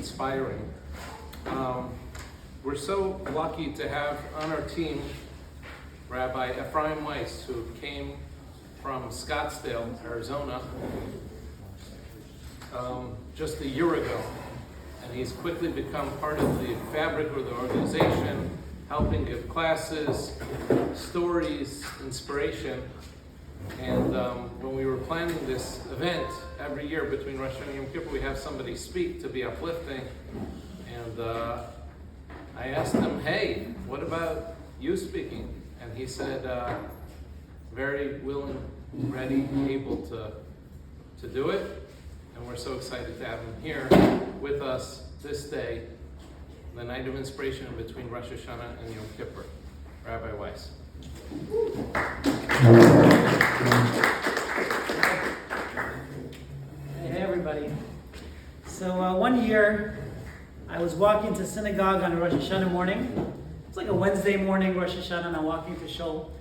inspiring. We're so lucky to have on our team Rabbi Ephraim Weiss, who came from Scottsdale, Arizona, just a year ago. And he's quickly become part of the fabric of the organization, helping give classes, stories, inspiration. And when we were planning this event, every year between Rosh Hashanah and Yom Kippur, we have somebody speak to be uplifting. And I asked him, hey, what about you speaking? And he said, very willing, ready, able to do it. And we're so excited to have him here with us this day, the night of inspiration between Rosh Hashanah and Yom Kippur. Rabbi Weiss. Hey everybody. So one year I was walking to synagogue on a Rosh Hashanah morning. It's like a Wednesday morning, Rosh Hashanah, and I'm walking to shul.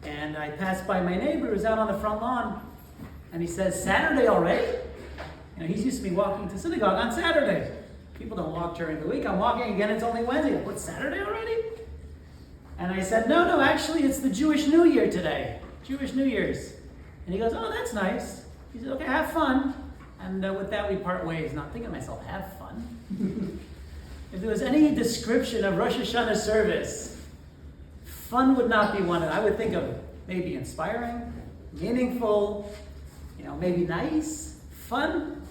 And I passed by my neighbor who was out on the front lawn. And he says, Saturday already? You know, he's used to me walking to synagogue on Saturdays. People don't walk during the week. I'm walking again, it's only Wednesday. What, Saturday already? And I said, no, actually it's the Jewish New Year today. Jewish New Year's. And he goes, oh, that's nice. He said, okay, have fun. And with that we part ways. Not thinking to myself, have fun? If there was any description of Rosh Hashanah service, fun would not be one. I would think of maybe inspiring, meaningful, maybe nice, fun.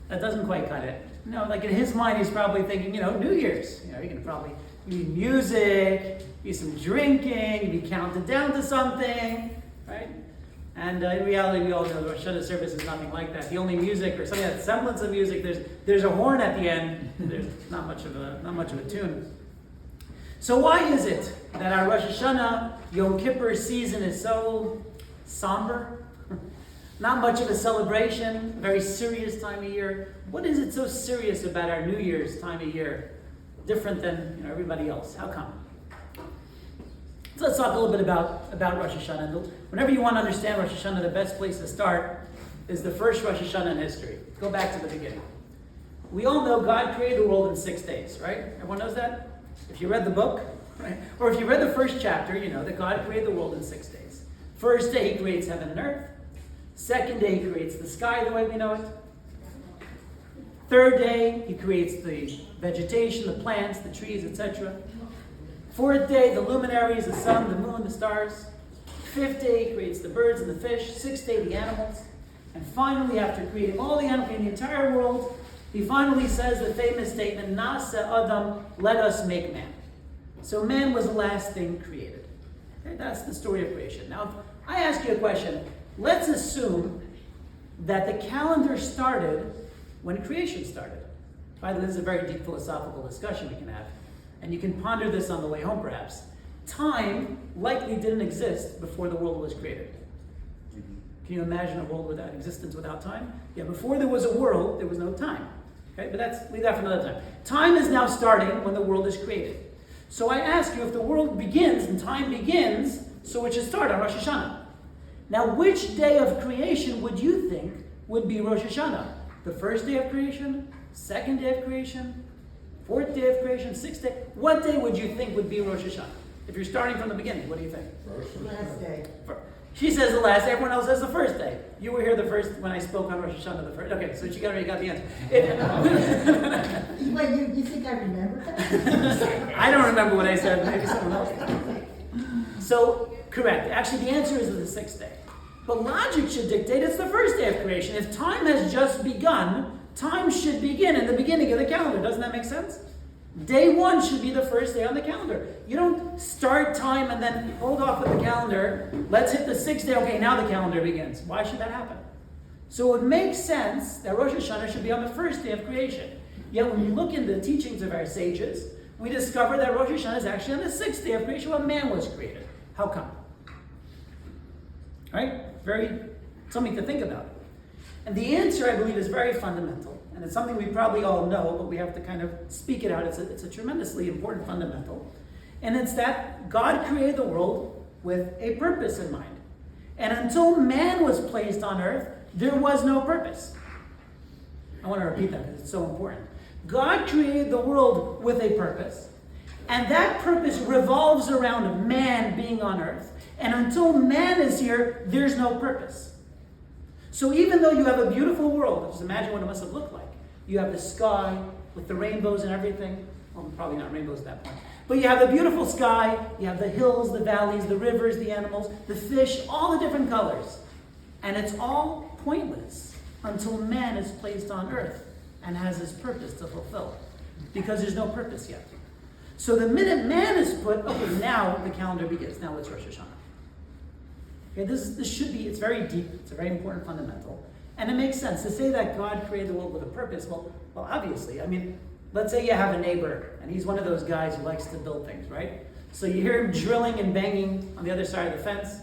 That doesn't quite cut it. Like in his mind, he's probably thinking, New Year's. You can probably be music, be some drinking, be counted down to something, right? And in reality, we all know the Rosh Hashanah service is nothing like that. The only music, or something that semblance of music, there's a horn at the end. There's not much of a tune. So why is it that our Rosh Hashanah Yom Kippur season is so somber? Not much of a celebration, very serious time of year. What is it so serious about our New Year's time of year, different than everybody else? How come? So let's talk a little bit about Rosh Hashanah. Whenever you want to understand Rosh Hashanah, the best place to start is the first Rosh Hashanah in history. Go back to the beginning. We all know God created the world in 6 days, right? Everyone knows that? If you read the book, right? Or if you read the first chapter, you know that God created the world in 6 days. First day, he creates heaven and earth. Second day, he creates the sky the way we know it. Third day, he creates the vegetation, the plants, the trees, etc. Fourth day, the luminaries, the sun, the moon, the stars. Fifth day, he creates the birds and the fish. Sixth day, the animals. And finally, after creating all the animals in the entire world, he finally says the famous statement, Nasa Adam, let us make man. So man was the last thing created. Okay, that's the story of creation. Now, if I ask you a question, let's assume that the calendar started when creation started. By the way, this is a very deep philosophical discussion we can have. And you can ponder this on the way home, perhaps. Time likely didn't exist before the world was created. Can you imagine a world without existence, without time? Yeah, before there was a world, there was no time. Okay, but leave that for another time. Time is now starting when the world is created. So I ask you, if the world begins and time begins, so it should start on Rosh Hashanah. Now, which day of creation would you think would be Rosh Hashanah? The first day of creation? Second day of creation? Fourth day of creation? Sixth day? What day would you think would be Rosh Hashanah? If you're starting from the beginning, what do you think? Last day. She says the last day, everyone else says the first day. You were here the first, when I spoke on Rosh Hashanah the first. Okay, so she already got the answer. Wait, you think I remember that? I don't remember what I said, maybe someone else did. So, correct. Actually, the answer is the sixth day. But logic should dictate it's the first day of creation. If time has just begun, time should begin in the beginning of the calendar. Doesn't that make sense? Day one should be the first day on the calendar. You don't start time and then hold off with the calendar. Let's hit the sixth day. Okay, now the calendar begins. Why should that happen? So it makes sense that Rosh Hashanah should be on the first day of creation. Yet when we look into the teachings of our sages, we discover that Rosh Hashanah is actually on the sixth day of creation when man was created. How come? Right? Something to think about. And the answer, I believe, is very fundamental. And it's something we probably all know, but we have to kind of speak it out. It's a tremendously important fundamental. And it's that God created the world with a purpose in mind. And until man was placed on earth, there was no purpose. I want to repeat that because it's so important. God created the world with a purpose, and that purpose revolves around man being on earth. And until man is here, there's no purpose. So even though you have a beautiful world, just imagine what it must have looked like. You have the sky with the rainbows and everything. Well, probably not rainbows at that point. But you have a beautiful sky, you have the hills, the valleys, the rivers, the animals, the fish, all the different colors. And it's all pointless until man is placed on earth and has his purpose to fulfill. Because there's no purpose yet. So the minute man is put, okay, now the calendar begins. Now it's Rosh Hashanah. Okay, this should be, it's very deep, it's a very important fundamental. And it makes sense to say that God created the world with a purpose. Well, obviously, I mean, let's say you have a neighbor, and he's one of those guys who likes to build things, right? So you hear him drilling and banging on the other side of the fence,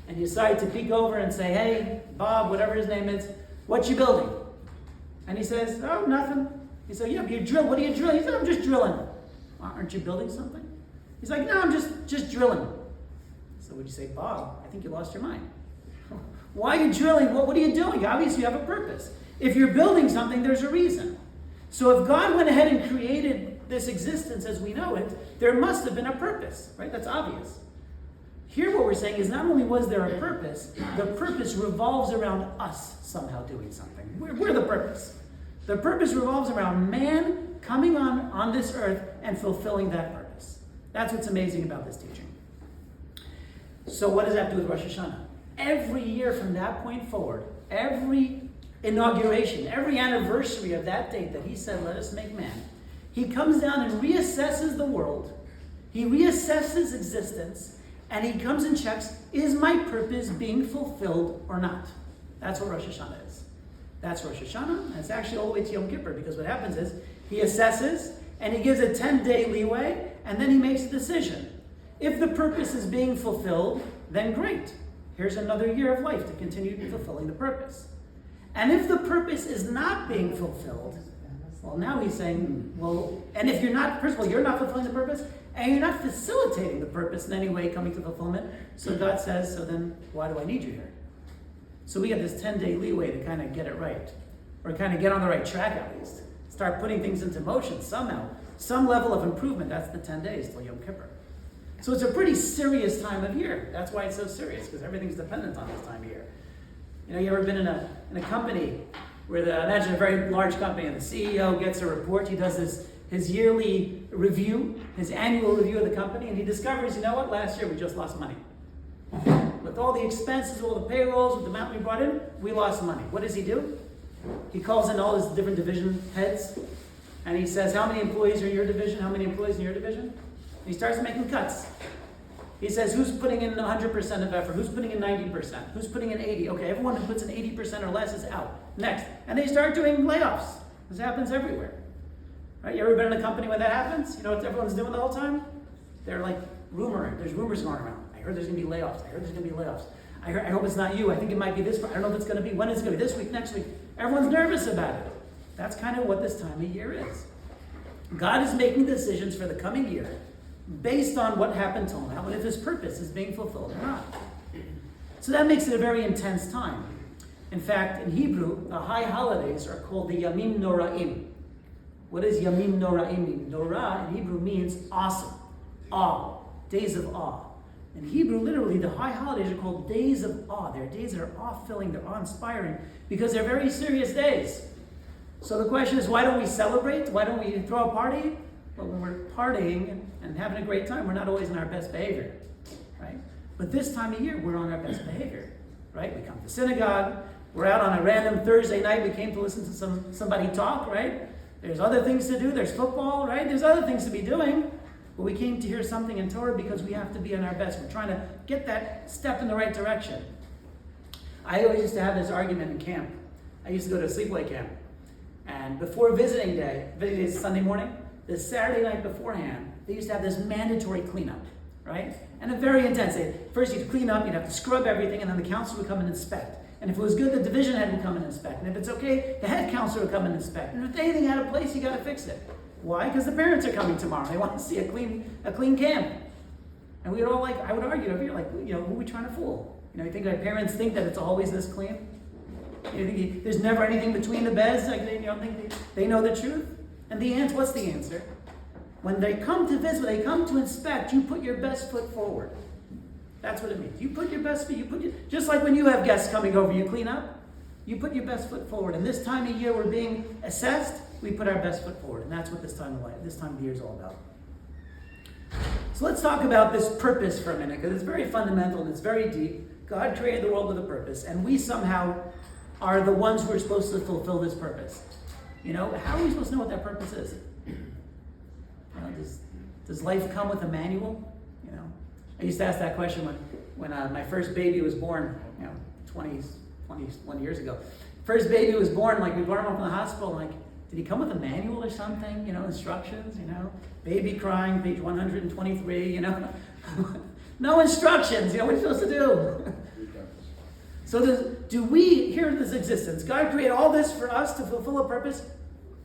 and you decide to peek over and say, hey, Bob, whatever his name is, what you building? And he says, oh, nothing. You say, yeah, but you drill, what are you drilling? He said, I'm just drilling. Aren't you building something? He's like, no, I'm just drilling. So would you say, Bob, I think you lost your mind. Why are you drilling? What are you doing? Obviously you have a purpose. If you're building something, there's a reason. So if God went ahead and created this existence as we know it, there must have been a purpose, right? That's obvious. Here what we're saying is not only was there a purpose, the purpose revolves around us somehow doing something. We're the purpose. The purpose revolves around man coming on this earth and fulfilling that purpose. That's what's amazing about this teaching. So what does that do with Rosh Hashanah? Every year from that point forward, every inauguration, every anniversary of that date that he said, let us make man, he comes down and reassesses the world. He reassesses existence, and he comes and checks, is my purpose being fulfilled or not? That's what Rosh Hashanah is. That's Rosh Hashanah, and it's actually all the way to Yom Kippur, because what happens is he assesses, and he gives a 10-day leeway, and then he makes a decision. If the purpose is being fulfilled, then great. Here's another year of life to continue fulfilling the purpose. And if the purpose is not being fulfilled, well, now he's saying, well, and if you're not, first of all, you're not fulfilling the purpose, and you're not facilitating the purpose in any way coming to fulfillment, so God says, so then why do I need you here? So we get this 10-day leeway to kind of get it right, or kind of get on the right track at least. Start putting things into motion somehow. Some level of improvement, that's the 10 days till Yom Kippur. So it's a pretty serious time of year. That's why it's so serious, because everything's dependent on this time of year. You know, you ever been in a company where imagine a very large company, and the CEO gets a report, he does his yearly review, his annual review of the company, and he discovers, you know what, last year we just lost money. With all the expenses, all the payrolls, with the amount we brought in, we lost money. What does he do? He calls in all his different division heads, and he says, how many employees are in your division? How many employees in your division? And he starts making cuts. He says, who's putting in 100% of effort? Who's putting in 90%? Who's putting in 80%? Okay, everyone who puts in 80% or less is out. Next. And they start doing layoffs. This happens everywhere. Right? You ever been in a company when that happens? You know what everyone's doing the whole time? They're like there's rumors going around. I heard there's going to be layoffs. I heard there's going to be layoffs. I hope it's not you. I think it might be this. I don't know if it's going to be. When it's going to be this week, next week. Everyone's nervous about it. That's kind of what this time of year is. God is making decisions for the coming year based on what happened till now, and if his purpose is being fulfilled or not. So that makes it a very intense time. In fact, in Hebrew, the high holidays are called the Yamim Noraim. What does Yamim Noraim mean? Norah in Hebrew means awesome, awe, days of awe. In Hebrew, literally, the high holidays are called days of awe. They're days that are awe-filling, they're awe-inspiring, because they're very serious days. So the question is, why don't we celebrate? Why don't we throw a party? Well, when we're partying and having a great time, we're not always in our best behavior, right? But this time of year, we're on our best behavior, right? We come to synagogue. We're out on a random Thursday night. We came to listen to somebody talk, right? There's other things to do. There's football, right? There's other things to be doing. But we came to hear something in Torah because we have to be on our best. We're trying to get that step in the right direction. I always used to have this argument in camp. I used to go to a sleepaway camp. And before visiting day is Sunday morning, the Saturday night beforehand, they used to have this mandatory cleanup, right? And a very intense. First you'd clean up, you'd have to scrub everything, and then the counselor would come and inspect. And if it was good, the division head would come and inspect. And if it's okay, the head counselor would come and inspect. And if anything out of place, you got to fix it. Why? Because the parents are coming tomorrow. They want to see a clean camp. And we would all I would argue over here, who are we trying to fool? You think our parents think that it's always this clean? You think there's never anything between the beds? You don't think they know the truth? And what's the answer? When they come to visit, when they come to inspect, you put your best foot forward. That's what it means. You put your best foot, just like when you have guests coming over, you clean up, you put your best foot forward. And this time of year we're being assessed, we put our best foot forward. And that's what this time of year is all about. So let's talk about this purpose for a minute, because it's very fundamental and it's very deep. God created the world with a purpose, and we somehow are the ones who are supposed to fulfill this purpose. How are we supposed to know what that purpose is? Does life come with a manual? I used to ask that question when my first baby was born, 21 years ago. First baby was born, we brought him up from the hospital, did he come with a manual or something? Instructions, baby crying, page 123, no instructions, what are we supposed to do? So do we, here in this existence, God created all this for us to fulfill a purpose.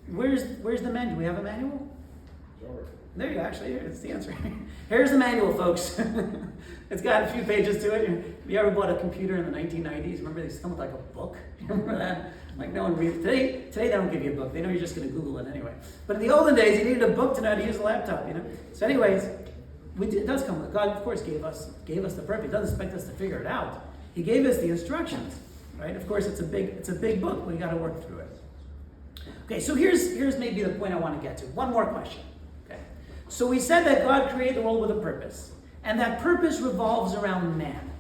Where's the manual? Do we have a manual? There you go, actually, it's the answer. Here's the manual, folks. It's got a few pages to it. Have you ever bought a computer in the 1990s? Remember they used to come with a book? Remember that? No one reads. Today they don't give you a book. They know you're just going to Google it anyway. But in the olden days, you needed a book to know how to use a laptop, So anyways, it does come with God, of course, gave us the purpose. He doesn't expect us to figure it out. He gave us the instructions, right? Of course, it's a big book. We got to work through it. Okay, so here's maybe the point I want to get to. One more question. Okay, so we said that God created the world with a purpose, and that purpose revolves around man.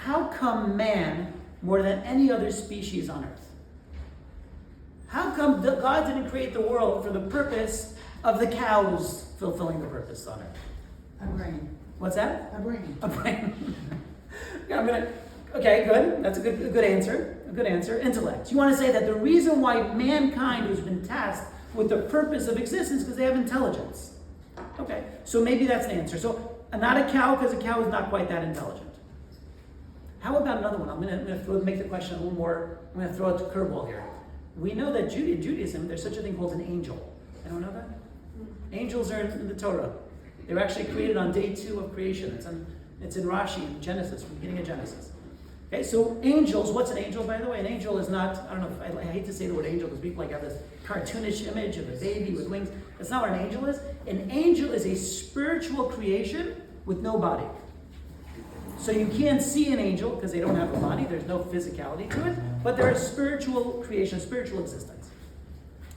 How come man more than any other species on earth? How come God didn't create the world for the purpose of the cows fulfilling the purpose on earth? A brain. What's that? A brain. A brain. Okay, good. That's a good answer. A good answer. Intellect. You want to say that the reason why mankind has been tasked with the purpose of existence is because they have intelligence. Okay, so maybe that's the answer. So not a cow, because a cow is not quite that intelligent. How about another one? I'm going to make the question a little more. I'm going to throw a curveball here. We know that in Judaism, there's such a thing called an angel. Anyone know that? Angels are in the Torah. They were actually created on day 2 of creation. It's in Rashi, in Genesis, from the beginning of Genesis. Okay, so angels, what's an angel, by the way? An angel is not, I don't know, I hate to say the word angel because people have this cartoonish image of a baby with wings. That's not what an angel is. An angel is a spiritual creation with no body. So you can't see an angel because they don't have a body. There's no physicality to it. But they're a spiritual creation, spiritual existence.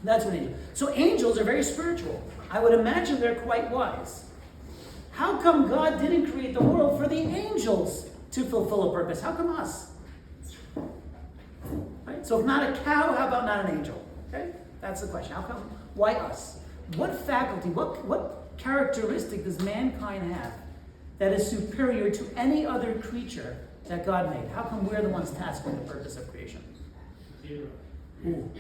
That's what angels. So angels are very spiritual. I would imagine they're quite wise. How come God didn't create the world for the angels to fulfill a purpose? How come us? Right? So if not a cow, how about not an angel? Okay? That's the question. How come? Why us? What faculty, what characteristic does mankind have that is superior to any other creature that God made? How come we're the ones tasked with the purpose of creation? Zero. Ooh.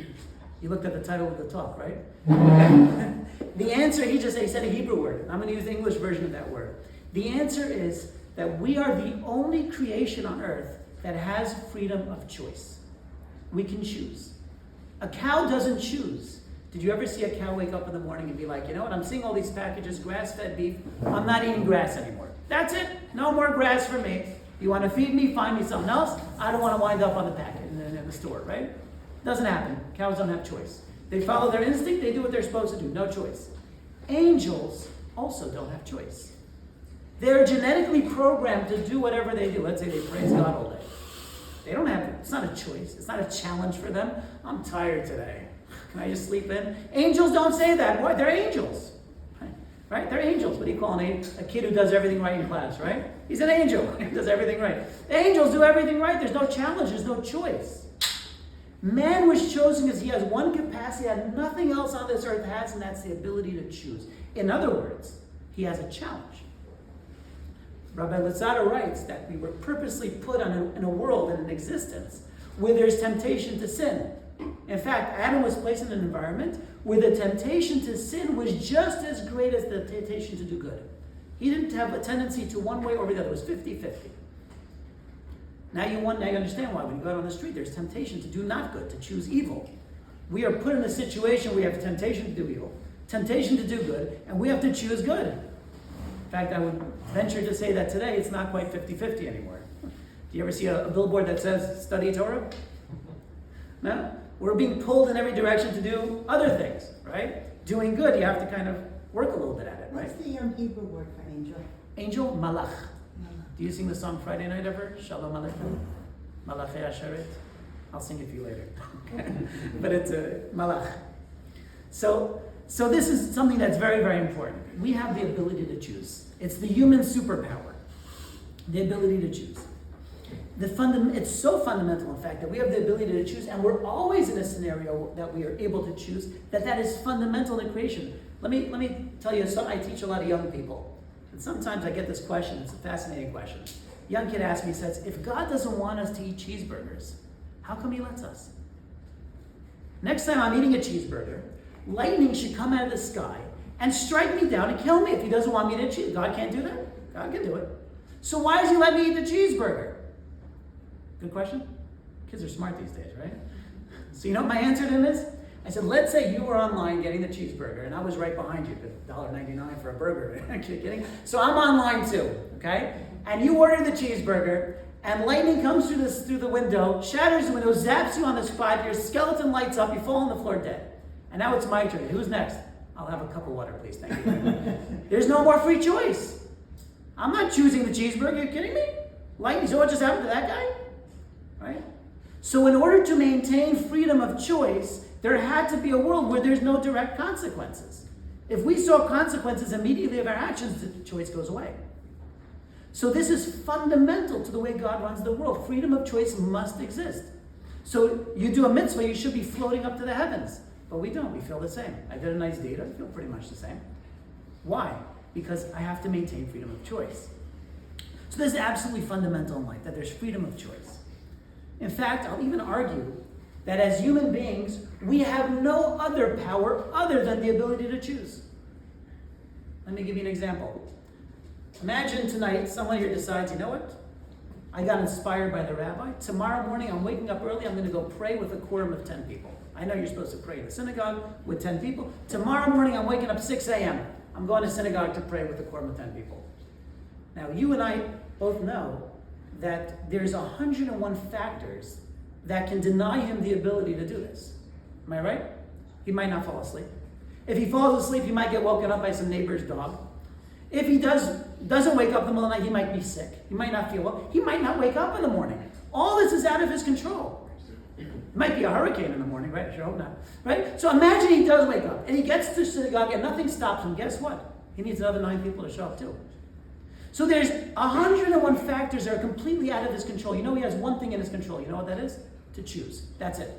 You looked at the title of the talk, right? Okay. The answer, he said a Hebrew word. I'm going to use the English version of that word. The answer is that we are the only creation on earth that has freedom of choice. We can choose. A cow doesn't choose. Did you ever see a cow wake up in the morning and be like, you know what, I'm seeing all these packages, grass-fed beef, I'm not eating grass anymore. That's it. No more grass for me. You want to feed me, find me something else. I don't want to wind up on the packet in the store, right? Doesn't happen. Cows don't have choice. They follow their instinct, they do what they're supposed to do, no choice. Angels also don't have choice. They're genetically programmed to do whatever they do. Let's say they praise God all day. They don't have, it's not a choice. It's not a challenge for them. I'm tired today. Can I just sleep in? Angels don't say that. Why? They're angels. Right? They're angels. What do you call a kid who does everything right in class, right? He's an angel. He does everything right. The angels do everything right. There's no challenge. There's no choice. Man was chosen because he has one capacity that nothing else on this earth has, and that's the ability to choose. In other words, he has a challenge. Rabbi Luzzatto writes that we were purposely put in a world, in an existence, where there's temptation to sin. In fact, Adam was placed in an environment where the temptation to sin was just as great as the temptation to do good. He didn't have a tendency to one way or the other. It was 50-50. Now you understand why when you go out on the street, there's temptation to do not good, to choose evil. We are put in a situation where we have temptation to do evil, temptation to do good, and we have to choose good. In fact, I would venture to say that today it's not quite 50-50 anymore. Do you ever see a billboard that says, study Torah? No? We're being pulled in every direction to do other things, right? doing good, you have to kind of work a little bit at it, right? What's the Hebrew word for angel? Angel, malach. Do you sing the song Friday night ever? Shalom Aleichem. Malachei Asheret. I'll sing it for you later. But it's a malach. So this is something that's very, very important. We have the ability to choose. It's the human superpower, the ability to choose. It's so fundamental, in fact, that we have the ability to choose, and we're always in a scenario that we are able to choose, that is fundamental to creation. Let me tell you something. I teach a lot of young people, and sometimes I get this question. It's a fascinating question. A young kid asks me, says, if God doesn't want us to eat cheeseburgers, how come he lets us? Next time I'm eating a cheeseburger, lightning should come out of the sky and strike me down and kill me if he doesn't want me to eat cheese. God can't do that? God can do it. So why does he let me eat the cheeseburger? Good question. Kids are smart these days, right? So you know what my answer to him is? I said, let's say you were online getting the cheeseburger and I was right behind you, the $1.99 for a burger. Actually kidding. So I'm online too, okay? And you order the cheeseburger and lightning comes through the window, shatters the window, zaps you on the spot, your skeleton lights up, you fall on the floor dead. And now it's my turn. Who's next? I'll have a cup of water, please. Thank you. There's no more free choice. I'm not choosing the cheeseburger. Are you kidding me? Lightning. So what just happened to that guy? Right? So in order to maintain freedom of choice, there had to be a world where there's no direct consequences. If we saw consequences immediately of our actions, the choice goes away. So this is fundamental to the way God runs the world. Freedom of choice must exist. So you do a mitzvah, you should be floating up to the heavens. But we don't. We feel the same. I did a nice deed. I feel pretty much the same. Why? Because I have to maintain freedom of choice. So this is absolutely fundamental in life, that there's freedom of choice. In fact, I'll even argue that as human beings, we have no other power other than the ability to choose. Let me give you an example. Imagine tonight someone here decides, you know what? I got inspired by the rabbi. Tomorrow morning, I'm waking up early. I'm going to go pray with a quorum of 10 people. I know you're supposed to pray in the synagogue with 10 people. Tomorrow morning, I'm waking up 6 a.m. I'm going to synagogue to pray with a quorum of 10 people. Now, you and I both know that there's 101 factors that can deny him the ability to do this. Am I right? He might not fall asleep. If he falls asleep, he might get woken up by some neighbor's dog. If he doesn't wake up in the middle of the night, he might be sick. He might not feel well. He might not wake up in the morning. All this is out of his control. It might be a hurricane in the morning, right? I sure hope not. Right? So imagine he does wake up and he gets to synagogue and nothing stops him. Guess what? He needs another 9 people to show up too. So there's 101 factors that are completely out of his control. You know he has one thing in his control. You know what that is? To choose. That's it.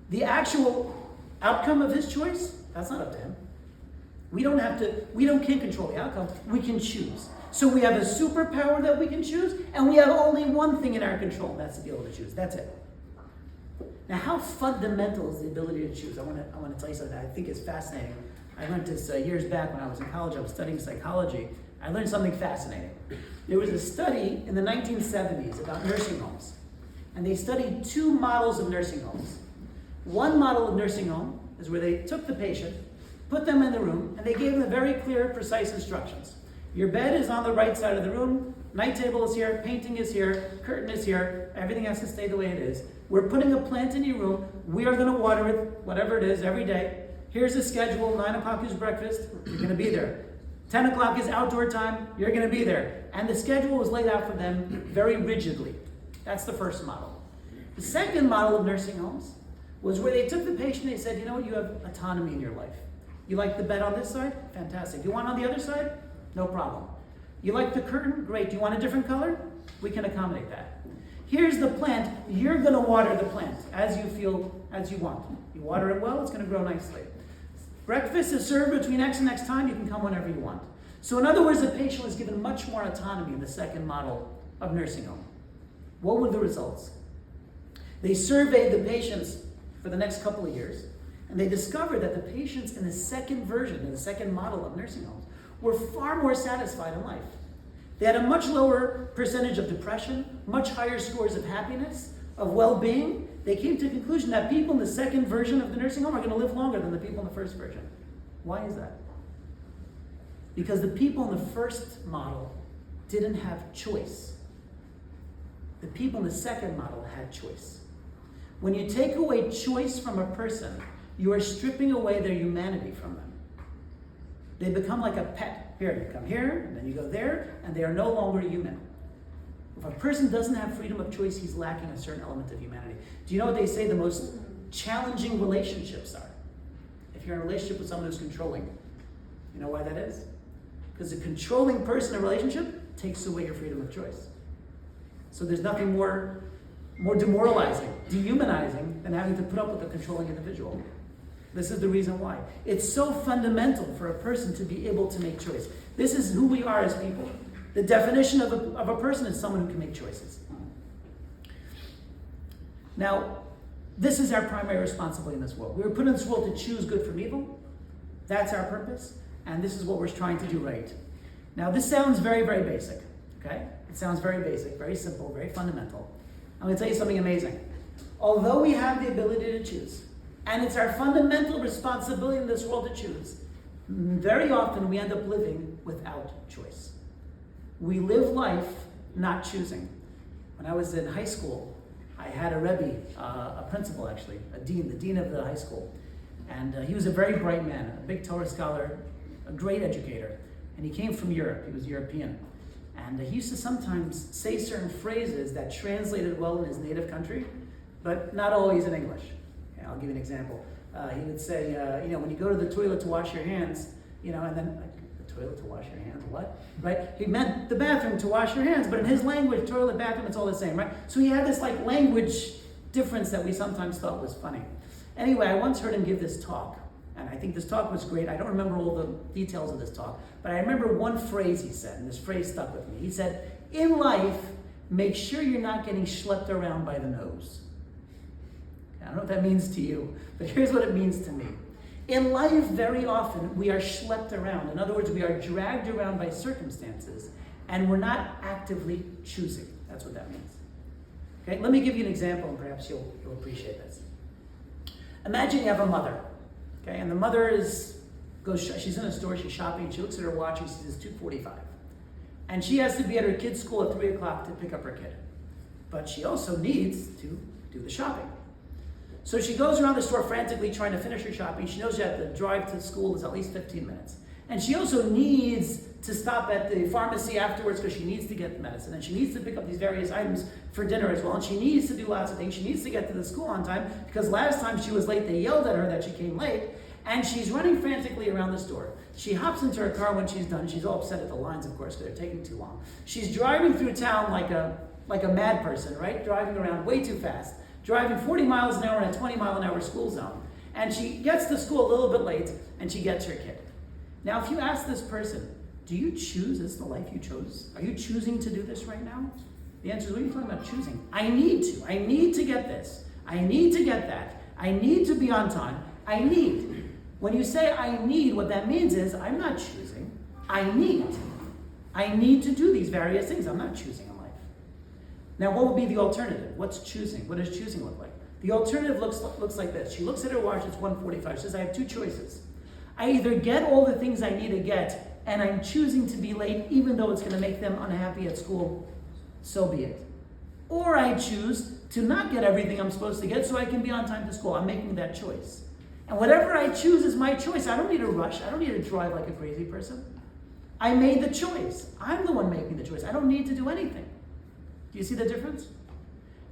The actual outcome of his choice, that's not up to him. We can't control the outcome. We can choose. So we have a superpower that we can choose, and we have only one thing in our control, and that's to be able to choose. That's it. Now, how fundamental is the ability to choose? I want to tell you something that I think is fascinating. I learned this years back when I was in college. I was studying psychology. I learned something fascinating. There was a study in the 1970s about nursing homes, and they studied 2 models of nursing homes. One model of nursing home is where they took the patient, put them in the room, and they gave them very clear, precise instructions. Your bed is on the right side of the room, night table is here, painting is here, curtain is here, everything has to stay the way it is. We're putting a plant in your room, we are going to water it, whatever it is, every day. Here's the schedule, 9 o'clock is breakfast, you're going to be there. 10 o'clock is outdoor time, you're going to be there. And the schedule was laid out for them very rigidly. That's the first model. The second model of nursing homes was where they took the patient and they said, you know what, you have autonomy in your life. You like the bed on this side? Fantastic. You want on the other side? No problem. You like the curtain? Great. Do you want a different color? We can accommodate that. Here's the plant. You're going to water the plant as you feel, as you want. You water it well, it's going to grow nicely. Breakfast is served between X and X time. You can come whenever you want. So in other words, the patient was given much more autonomy in the second model of nursing home. What were the results? They surveyed the patients for the next couple of years, and they discovered that the patients in the second version, in the second model of nursing homes, were far more satisfied in life. They had a much lower percentage of depression, much higher scores of happiness, of well-being. They came to the conclusion that people in the second version of the nursing home are going to live longer than the people in the first version. Why is that? Because the people in the first model didn't have choice. The people in the second model had choice. When you take away choice from a person, you are stripping away their humanity from them. They become like a pet. Here, you come here, and then you go there, and they are no longer human. If a person doesn't have freedom of choice, he's lacking a certain element of humanity. Do you know what they say the most challenging relationships are? If you're in a relationship with someone who's controlling, you know why that is? Because a controlling person in a relationship takes away your freedom of choice. So there's nothing more demoralizing, dehumanizing than having to put up with a controlling individual. This is the reason why. It's so fundamental for a person to be able to make choice. This is who we are as people. The definition of a person is someone who can make choices. Now, this is our primary responsibility in this world. We were put in this world to choose good from evil. That's our purpose. And this is what we're trying to do right. Now, this sounds very, very basic. Okay? It sounds very basic, very simple, very fundamental. I'm going to tell you something amazing. Although we have the ability to choose, and it's our fundamental responsibility in this world to choose, very often we end up living without choice. We live life not choosing. When I was in high school, I had a Rebbe, a principal actually, the dean of the high school. And he was a very bright man, a big Torah scholar, a great educator. And he came from Europe, he was European. And he used to sometimes say certain phrases that translated well in his native country, but not always in English. Okay, I'll give you an example. He would say, when you go to the toilet to wash your hands, and then, the toilet to wash your hands, what? Right? He meant the bathroom to wash your hands, but in his language, toilet, bathroom, it's all the same, right? So he had this language difference that we sometimes thought was funny. Anyway, I once heard him give this talk, and I think this talk was great. I don't remember all the details of this talk, but I remember one phrase he said, and this phrase stuck with me. He said, in life, make sure you're not getting schlepped around by the nose. I don't know what that means to you, but here's what it means to me. In life, very often, we are schlepped around. In other words, we are dragged around by circumstances, and we're not actively choosing. That's what that means. Okay, let me give you an example, and perhaps you'll appreciate this. Imagine you have a mother, okay, and the mother she's in a store, she's shopping, she looks at her watch, and she says 2:45. And she has to be at her kid's school at 3 o'clock to pick up her kid. But she also needs to do the shopping. So she goes around the store frantically trying to finish her shopping. She knows that the drive to school is at least 15 minutes. And she also needs to stop at the pharmacy afterwards because she needs to get the medicine. And she needs to pick up these various items for dinner as well. And she needs to do lots of things. She needs to get to the school on time because last time she was late, they yelled at her that she came late. And she's running frantically around the store. She hops into her car when she's done. She's all upset at the lines, of course, because they're taking too long. She's driving through town like a mad person, right? Driving around way too fast. Driving 40 miles an hour in a 20-mile-an-hour school zone. And she gets to school a little bit late, and she gets her kid. Now, if you ask this person, do you choose? Is this the life you chose? Are you choosing to do this right now? The answer is, what are you talking about choosing? I need to. I need to get this. I need to get that. I need to be on time. I need. When you say I need, what that means is, I'm not choosing. I need. I need to do these various things. I'm not choosing. Now, what would be the alternative? What's choosing? What does choosing look like? The alternative looks like this. She looks at her watch, it's 1:45. She says, I have two choices. I either get all the things I need to get, and I'm choosing to be late, even though it's going to make them unhappy at school, so be it. Or I choose to not get everything I'm supposed to get so I can be on time to school. I'm making that choice. And whatever I choose is my choice. I don't need to rush. I don't need to drive like a crazy person. I made the choice. I'm the one making the choice. I don't need to do anything. Do you see the difference?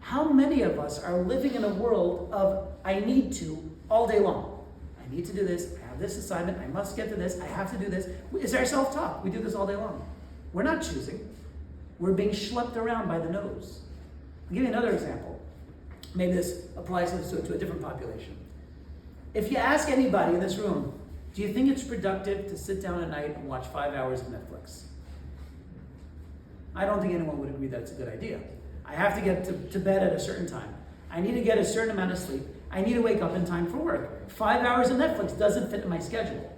How many of us are living in a world of I need to all day long? I need to do this, I have this assignment, I must get to this, I have to do this. It's our self-talk. We do this all day long. We're not choosing. We're being schlepped around by the nose. I'll give you another example. Maybe this applies to a different population. If you ask anybody in this room, do you think it's productive to sit down at night and watch 5 hours of Netflix? I don't think anyone would agree that it's a good idea. I have to get to bed at a certain time. I need to get a certain amount of sleep. I need to wake up in time for work. 5 hours of Netflix doesn't fit in my schedule.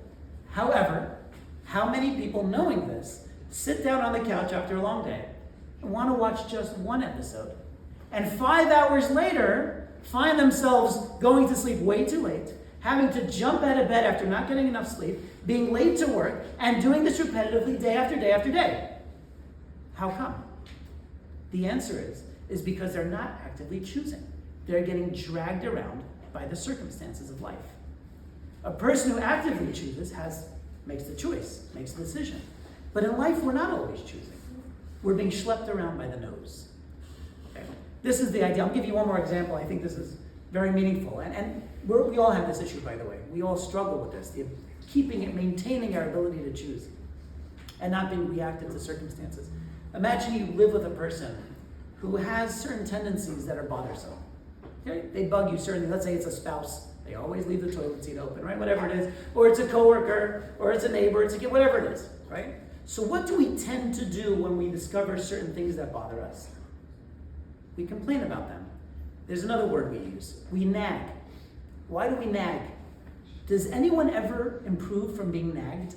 However, how many people, knowing this, sit down on the couch after a long day and want to watch just one episode, and 5 hours later find themselves going to sleep way too late, having to jump out of bed after not getting enough sleep, being late to work, and doing this repetitively day after day after day? How come? The answer is because they're not actively choosing. They're getting dragged around by the circumstances of life. A person who actively chooses makes the choice, makes the decision. But in life, we're not always choosing. We're being schlepped around by the nose. Okay? This is the idea. I'll give you one more example. I think this is very meaningful. And we all have this issue, by the way. We all struggle with this, maintaining our ability to choose and not being reactive to circumstances. Imagine you live with a person who has certain tendencies that are bothersome. Okay? They bug you certainly. Let's say it's a spouse. They always leave the toilet seat open, right? Whatever it is. Or it's a coworker, or it's a neighbor, it's a kid, whatever it is, right? So what do we tend to do when we discover certain things that bother us? We complain about them. There's another word we use. We nag. Why do we nag? Does anyone ever improve from being nagged?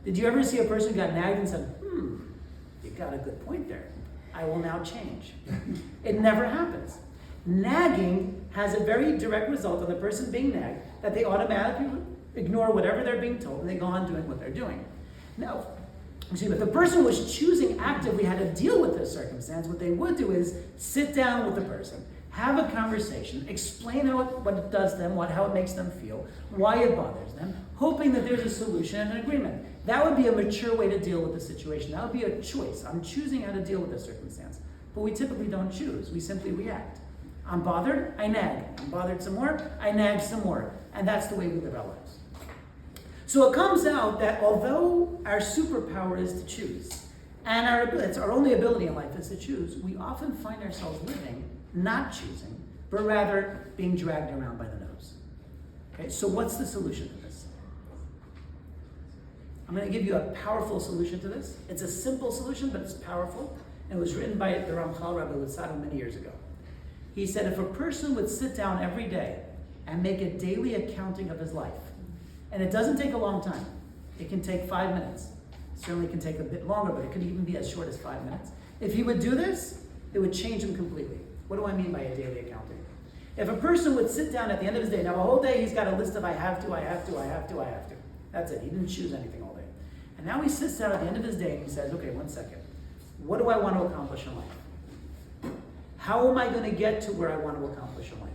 Did you ever see a person who got nagged and said, you got a good point there. I will now change. It never happens. Nagging has a very direct result on the person being nagged, that they automatically ignore whatever they're being told and they go on doing what they're doing. Now, if the person was choosing actively how to deal with this circumstance, what they would do is sit down with the person, have a conversation, explain what it does to them, how it makes them feel, why it bothers them, hoping that there's a solution and an agreement. That would be a mature way to deal with the situation. That would be a choice. I'm choosing how to deal with this circumstance. But we typically don't choose. We simply react. I'm bothered, I nag. I'm bothered some more, I nag some more. And that's the way we live our lives. So it comes out that although our superpower is to choose, and it's our only ability in life is to choose, we often find ourselves living not choosing, but rather being dragged around by the nose. Okay, so what's the solution to this? I'm going to give you a powerful solution to this. It's a simple solution, but it's powerful. And it was written by the Ramchal Rabbi Luzzatto many years ago. He said, if a person would sit down every day and make a daily accounting of his life, and it doesn't take a long time. It can take 5 minutes. It certainly can take a bit longer, but it could even be as short as 5 minutes. If he would do this, it would change him completely. What do I mean by a daily accounting? If a person would sit down at the end of his day, now a whole day he's got a list of I have to. That's it. He didn't choose anything all day. And now he sits down at the end of his day and he says, okay, 1 second. What do I want to accomplish in life? How am I going to get to where I want to accomplish in life?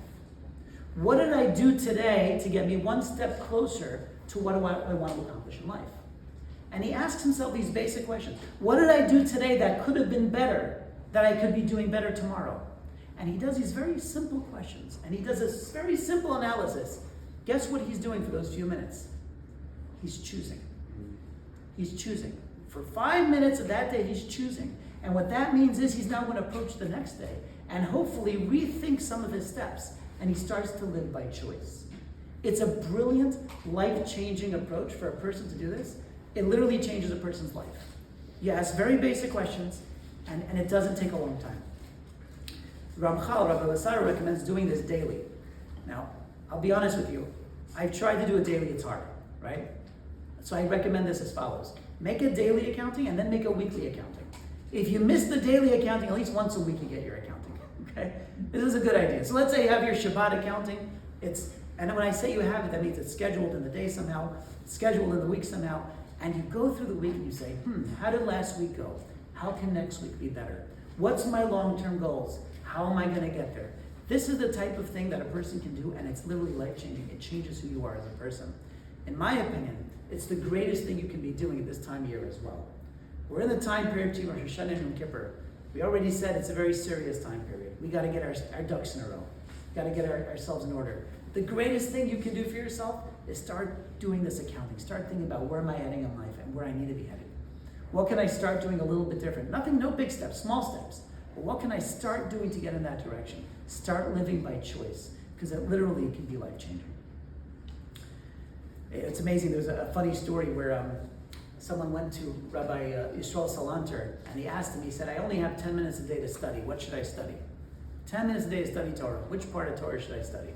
What did I do today to get me one step closer to what I want to accomplish in life? And he asks himself these basic questions. What did I do today that could have been better, that I could be doing better tomorrow? And he does these very simple questions. And he does this very simple analysis. Guess what he's doing for those few minutes? He's choosing. He's choosing. For 5 minutes of that day, he's choosing. And what that means is he's now going to approach the next day and hopefully rethink some of his steps. And he starts to live by choice. It's a brilliant, life-changing approach for a person to do this. It literally changes a person's life. You ask very basic questions, and it doesn't take a long time. Ramchal, Rabbi Luzzatto, recommends doing this daily. Now, I'll be honest with you. I've tried to do it daily, it's hard, right? So I recommend this as follows. Make a daily accounting and then make a weekly accounting. If you miss the daily accounting, at least once a week you get your accounting, okay? This is a good idea. So let's say you have your Shabbat accounting. And when I say you have it, that means it's scheduled in the day somehow, scheduled in the week somehow, and you go through the week and you say, how did last week go? How can next week be better? What's my long-term goals? How am I going to get there? This is the type of thing that a person can do, and it's literally life-changing. It changes who you are as a person. In my opinion, it's the greatest thing you can be doing at this time of year as well. We're in the time period between Rosh Hashanah and Yom Kippur. We already said it's a very serious time period. We got to get our ducks in a row. Got to get ourselves in order. The greatest thing you can do for yourself is start doing this accounting. Start thinking about where am I heading in life and where I need to be headed. What can I start doing a little bit different? No big steps, small steps. But what can I start doing to get in that direction? Start living by choice, because it literally can be life-changing. It's amazing. There's a funny story where someone went to Rabbi Yisrael Salanter, and he asked him, he said, I only have 10 minutes a day to study. What should I study? 10 minutes a day to study Torah. Which part of Torah should I study?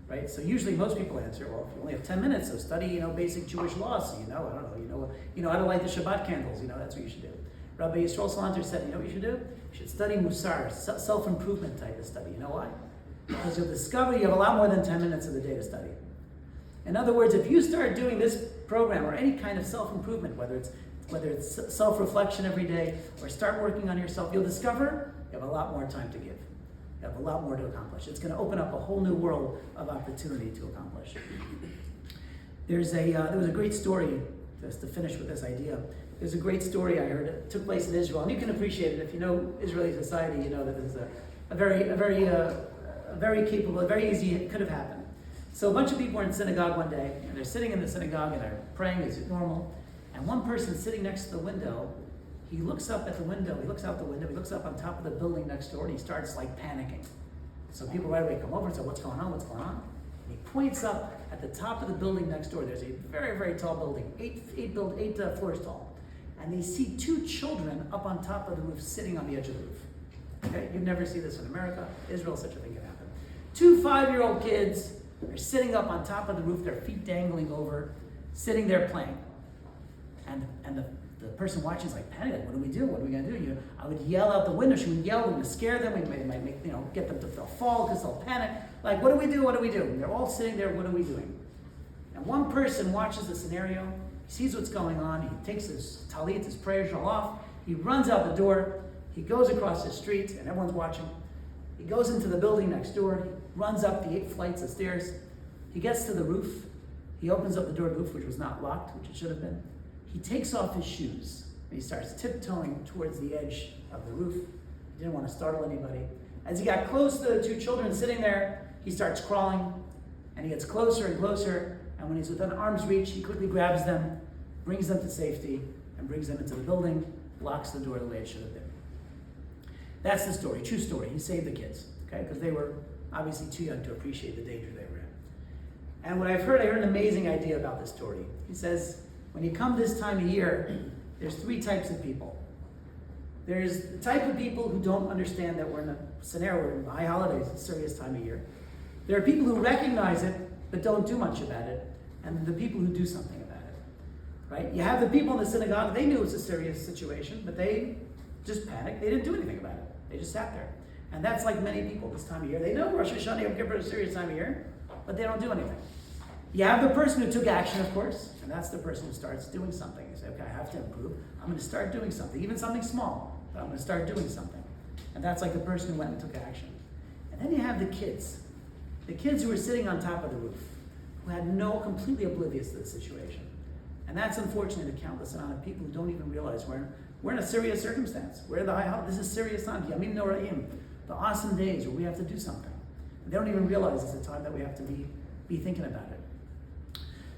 Right? So usually most people answer, well, if you only have 10 minutes, so study, basic Jewish laws. You know how to light the Shabbat candles. That's what you should do. Rabbi Yisrael Salanter said, you know what you should do? You should study Musar, self-improvement type of study. You know why? Because you'll discover you have a lot more than 10 minutes of the day to study. In other words, if you start doing this program or any kind of self-improvement, whether it's self-reflection every day or start working on yourself, you'll discover you have a lot more time to give. You have a lot more to accomplish. It's going to open up a whole new world of opportunity to accomplish. there was a great story, just to finish with this idea. There's a great story I heard. It took place in Israel, and you can appreciate it if you know Israeli society. You know that it's a very capable, very easy. It could have happened. So a bunch of people were in synagogue one day, and they're sitting in the synagogue and they're praying as normal. And one person sitting next to the window, he looks up at the window. He looks out the window. He looks up on top of the building next door, and he starts like panicking. So people right away come over and say, "What's going on? What's going on?" And he points up at the top of the building next door. There's a very, very tall building, eight floors tall. And they see two children up on top of the roof, sitting on the edge of the roof. Okay, you never see this in America. Israel, such a thing can happen. Two 5-year-old kids are sitting up on top of the roof, their feet dangling over, sitting there playing. And the person watching is like panic, like, what do we do? What are we gonna do? I would yell out the window. She would yell. We would scare them. We might make, get them to fall because they'll panic. Like, what do we do? What do we do? And they're all sitting there. What are we doing? And one person watches the scenario. He sees what's going on. He takes his talit, his prayer shawl off. He runs out the door. He goes across the street, and everyone's watching. He goes into the building next door. He runs up the 8 flights of stairs. He gets to the roof. He opens up the door to the roof, which was not locked, which it should have been. He takes off his shoes, and he starts tiptoeing towards the edge of the roof. He didn't want to startle anybody. As he got close to the 2 children sitting there, he starts crawling, and he gets closer and closer, and when he's within arm's reach, he quickly grabs them, brings them to safety, and brings them into the building, locks the door the way it should have been. That's the story, true story. He saved the kids, okay? Because they were obviously too young to appreciate the danger they were in. And what I heard an amazing idea about this story. He says, when you come this time of year, there's 3 types of people. There's the type of people who don't understand that we're in a scenario where in high holidays, it's a serious time of year. There are people who recognize it, but don't do much about it. And the people who do something about it, right? You have the people in the synagogue, they knew it's a serious situation, but they just panicked. They didn't do anything about it. They just sat there. And that's like many people this time of year. They know Rosh Hashanah, Yom Kippur is a serious time of year, but they don't do anything. You have the person who took action, of course, and that's the person who starts doing something. You say, okay, I have to improve. I'm going to start doing something, even something small, but I'm going to start doing something. And that's like the person who went and took action. And then you have the kids who were sitting on top of the roof, who had completely oblivious to the situation. And that's unfortunately the countless amount of people who don't even realize we're in a serious circumstance. We're in the high, this is serious time, Yamim Noraim, the awesome days where we have to do something. And they don't even realize it's a time that we have to be thinking about it.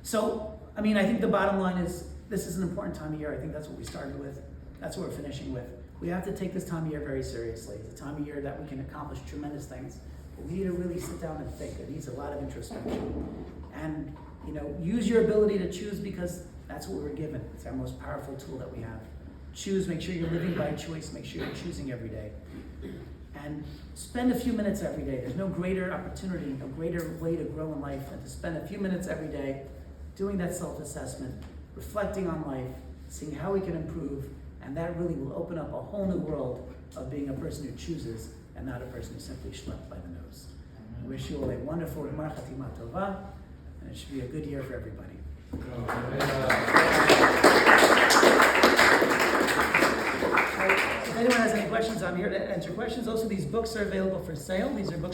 So, I think the bottom line is, this is an important time of year. I think that's what we started with. That's what we're finishing with. We have to take this time of year very seriously. It's a time of year that we can accomplish tremendous things. But we need to really sit down and think. It needs a lot of introspection. And, use your ability to choose, because that's what we're given. It's our most powerful tool that we have. Choose, make sure you're living by choice. Make sure you're choosing every day. And spend a few minutes every day. There's no greater opportunity, no greater way to grow in life than to spend a few minutes every day doing that self-assessment, reflecting on life, seeing how we can improve, and that really will open up a whole new world of being a person who chooses and not a person who simply schlepped by the nose. I wish you all a wonderful Gemar Chatima Tova, and it should be a good year for everybody. If anyone has any questions, I'm here to answer questions. Also, these books are available for sale. These are books